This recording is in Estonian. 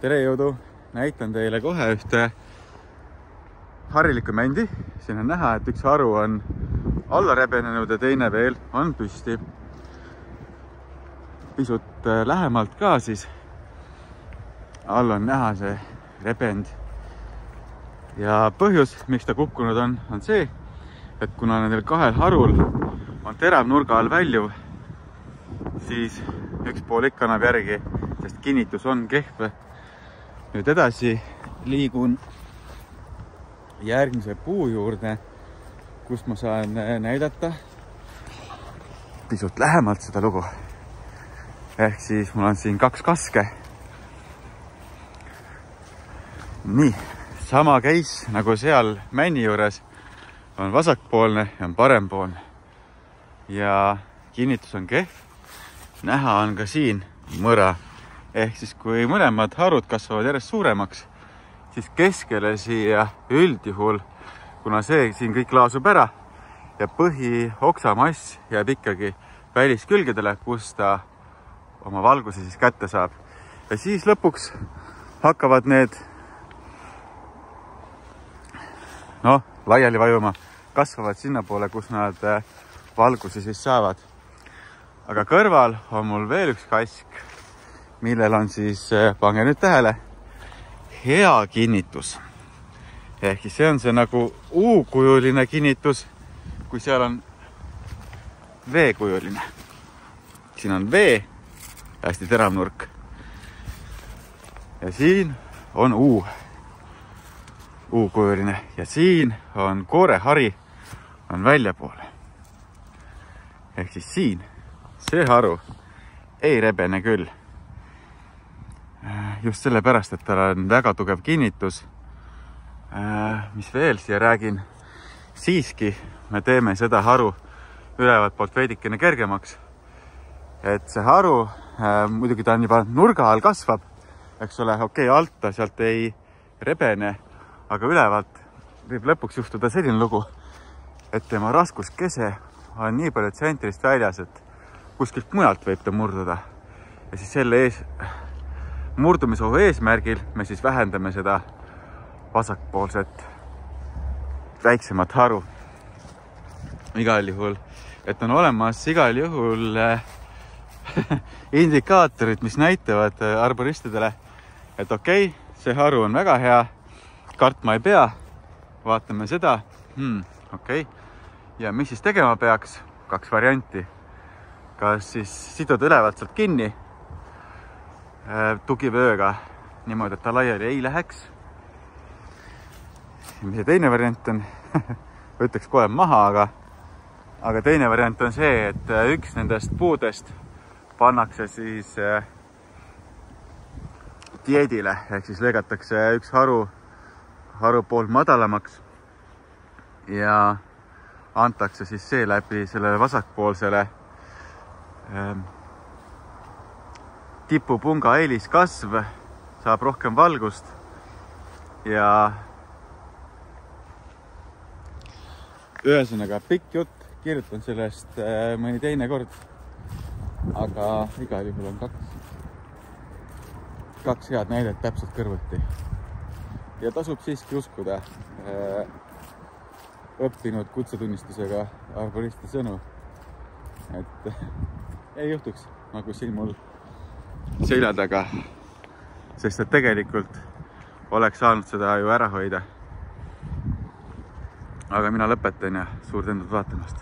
tere jõudu! Näitan teile kohe ühte harilikku mändi. Siin on näha, et üks haru on alla rebenenud ja teine veel on püsti. Pisut lähemalt ka siis. All on näha see rebend. Ja põhjus, miks ta kukkunud on see, et kuna nendel kahel harul on terav nurga all väljuv, siis üks pool ikka annab järgi, sest kinnitus on kehv. Nüüd edasi liigun järgmise puu juurde, kus ma saan näidata pisut lähemalt seda lugu. Ehk siis mul on siin kaks kaske. Nii, sama case nagu seal männi juures on vasakpoolne ja on parempoolne. Ja kinnitus on kehv. Näha on ka siin mõra. Ehk siis kui mõlemad harud kasvavad järjest suuremaks, siis keskele siia üldjuhul, kuna see siin kõik laasub ära ja põhioksa-mass jääb ikkagi väliskülgedele, kus ta oma valguse siis kätte saab. Ja siis lõpuks hakkavad need laiali vajuma, kasvavad sinna poole, kus nad valguse siis saavad. Aga kõrval on mul veel üks kask, millel on siis, pange nüüd tähele, hea kinnitus. Ehk siis see on see nagu U-kujuline kinnitus, kui seal on V-kujuline. Siin on V, hästi terav nurk. Ja siin on U. U-kujuline. Ja siin on koorehari, on väljapoole. Ehk siis siin, see haru ei rebene küll. Just sellepärast, et tal on väga tugev kinnitus. Mis veel siia räägin? Siiski me teeme seda haru ülevalt poolt veidikene kergemaks. Et see haru, muidugi ta on juba nurga all kasvab, eks ole, okei, alt ta sealt ei rebene, aga ülevalt võib lõpuks juhtuda selline lugu, et tema raskuskese on nii palju tsentrist väljas, et kuskilt mujalt võib ta murduda. Ja siis selle murdumisohu eesmärgil me siis vähendame seda vasakpoolset väiksemat haru. Igal juhul, et on olemas igal juhul indikaatorid, mis näitavad arboristidele, et okei, see haru on väga hea, kartma ei pea, vaatame seda, okei. Ja mis siis tegema peaks? Kaks varianti. Kas siis siduda ülevalt sealt kinni tugivööga niimoodi, et ta laiali ei läheks. Mis teine variant on, ütleks kohe maha, aga teine variant on see, et üks nendest puudest pannakse siis dieedile, ehk siis lõigatakse üks haru pool madalamaks ja antakse siis seeläbi sellele vasakpoolsele tipupunga eeliskasv, saab rohkem valgust ja ühesõnaga pikk jutt, kirjutan sellest mõni teine kord, aga igal juhul on kaks head näidet täpselt kõrvuti. Ja tasub siiski uskuda õppinud kutsetunnistusega arboristi sõnu, et ei juhtuks nagu siin mul selja taga, sest et tegelikult oleks saanud seda ju ära hoida. Aga mina lõpetan ja suur tänud vaatamast.